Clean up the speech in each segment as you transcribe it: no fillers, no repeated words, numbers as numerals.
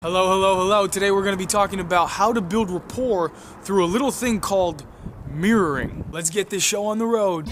Hello, hello, hello. Today we're going to be talking about how to build rapport through a little thing called mirroring. Let's get this show on the road.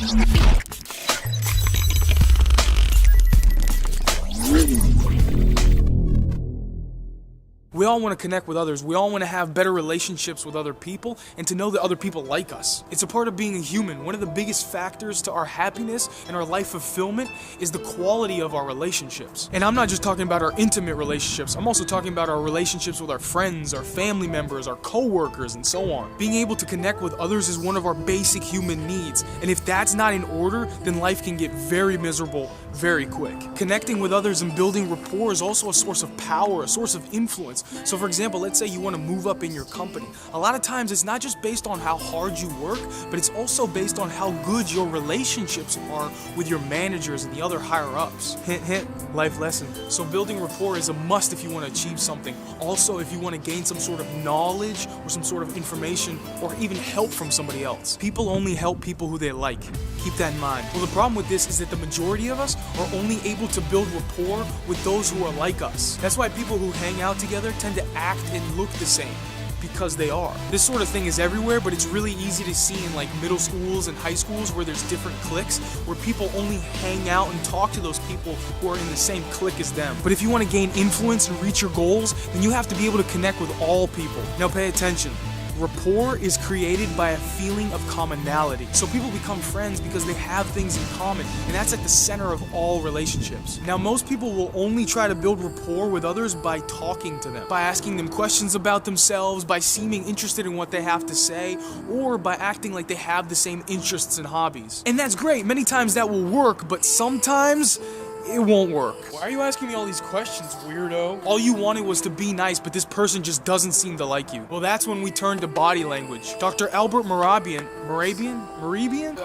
We all want to connect with others. We all want to have better relationships with other people and to know that other people like us. It's a part of being a human. One of the biggest factors to our happiness and our life fulfillment is the quality of our relationships. And I'm not just talking about our intimate relationships. I'm also talking about our relationships with our friends, our family members, our co-workers, and so on. Being able to connect with others is one of our basic human needs. And if that's not in order, then life can get very miserable very quick. Connecting with others and building rapport is also a source of power, a source of influence. So for example, let's say you want to move up in your company. A lot of times it's not just based on how hard you work, but it's also based on how good your relationships are with your managers and the other higher ups. Hint, hint, life lesson. So building rapport is a must if you want to achieve something. Also, if you want to gain some sort of knowledge or some sort of information or even help from somebody else. People only help people who they like. Keep that in mind. Well, the problem with this is that the majority of us are only able to build rapport with those who are like us. That's why people who hang out together tend to act and look the same, because they are. This sort of thing is everywhere, but it's really easy to see in like middle schools and high schools where there's different cliques, where people only hang out and talk to those people who are in the same clique as them. But if you want to gain influence and reach your goals, then you have to be able to connect with all people. Now pay attention. Rapport is created by a feeling of commonality. So people become friends because they have things in common, and that's at the center of all relationships. Now most people will only try to build rapport with others by talking to them, by asking them questions about themselves, by seeming interested in what they have to say, or by acting like they have the same interests and hobbies. And that's great, many times that will work, but sometimes it won't work. Why are you asking me all these questions, weirdo? All you wanted was to be nice, but this person just doesn't seem to like you. Well, that's when we turn to body language. Dr. Albert Mehrabian?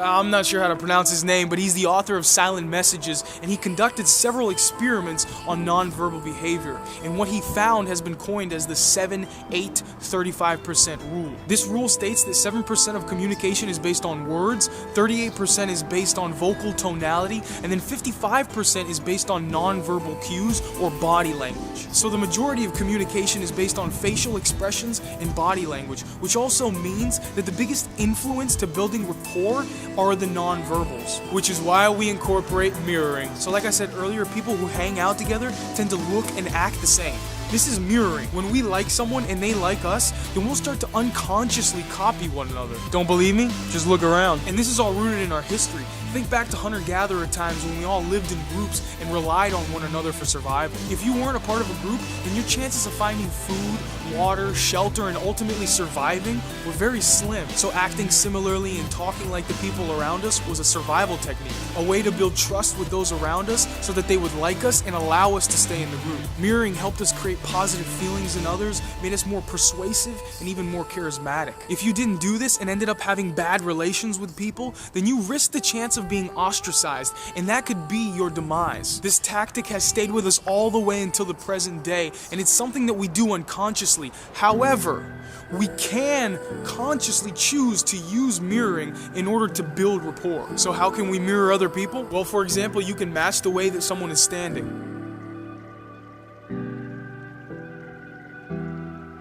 I'm not sure how to pronounce his name, but he's the author of Silent Messages, and he conducted several experiments on nonverbal behavior. And what he found has been coined as the 7-8-35% rule. This rule states that 7% of communication is based on words, 38% is based on vocal tonality, and then 55% is based on nonverbal cues or body language. So the majority of communication is based on facial expressions and body language, which also means that the biggest influence to building rapport are the nonverbals, which is why we incorporate mirroring. So like I said earlier, people who hang out together tend to look and act the same. This is mirroring. When we like someone and they like us, then we'll start to unconsciously copy one another. Don't believe me? Just look around. And this is all rooted in our history. Think back to hunter-gatherer times when we all lived in groups and relied on one another for survival. If you weren't a part of a group, then your chances of finding food, water, shelter, and ultimately surviving were very slim. So acting similarly and talking like the people around us was a survival technique, a way to build trust with those around us so that they would like us and allow us to stay in the group. Mirroring helped us create positive feelings in others, made us more persuasive and even more charismatic. If you didn't do this and ended up having bad relations with people, then you risked the chance of being ostracized, and that could be your demise. This tactic has stayed with us all the way until the present day, and it's something that we do unconsciously. However, we can consciously choose to use mirroring in order to build rapport. So how can we mirror other people? Well, for example, you can match the way that someone is standing.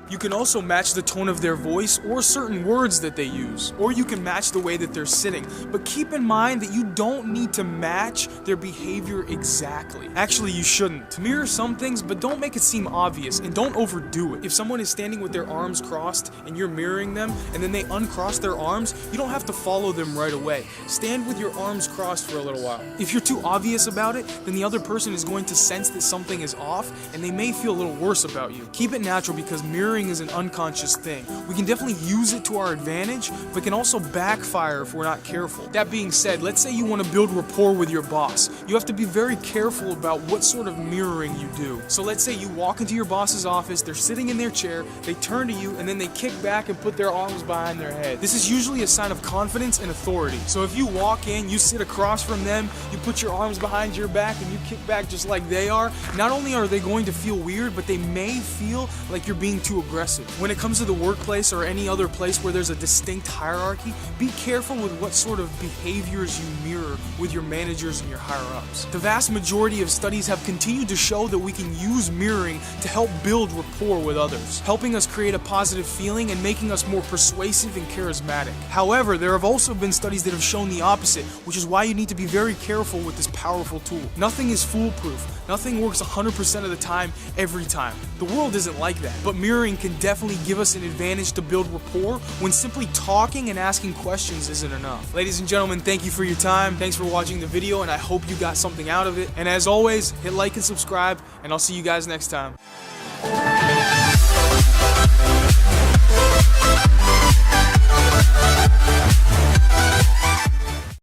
You can also match the tone of their voice or certain words that they use. Or you can match the way that they're sitting. But keep in mind that you don't need to match their behavior exactly. Actually, you shouldn't. Mirror some things, but don't make it seem obvious, and don't overdo it. If someone is standing with their arms crossed and you're mirroring them, and then they uncross their arms, you don't have to follow them right away. Stand with your arms crossed for a little while. If you're too obvious about it, then the other person is going to sense that something is off, and they may feel a little worse about you. Keep it natural, because mirroring is an unconscious thing. We can definitely use it to our advantage, but can also backfire if we're not careful. That being said, let's say you want to build rapport with your boss. You have to be very careful about what sort of mirroring you do. So let's say you walk into your boss's office, they're sitting in their chair, they turn to you, and then they kick back and put their arms behind their head. This is usually a sign of confidence and authority. So if you walk in, you sit across from them, you put your arms behind your back, and you kick back just like they are, not only are they going to feel weird, but they may feel like you're being too aggressive. When it comes to the workplace or any other place where there's a distinct hierarchy, be careful with what sort of behaviors you mirror with your managers and your higher-ups. The vast majority of studies have continued to show that we can use mirroring to help build rapport with others, helping us create a positive feeling and making us more persuasive and charismatic. However, there have also been studies that have shown the opposite, which is why you need to be very careful with this powerful tool. Nothing is foolproof. Nothing works 100% of the time, every time. The world isn't like that, but mirroring can definitely give us an advantage to build rapport when simply talking and asking questions isn't enough. Ladies and gentlemen, thank you for your time. Thanks for watching the video, and I hope you got something out of it. And as always, hit like and subscribe, and I'll see you guys next time.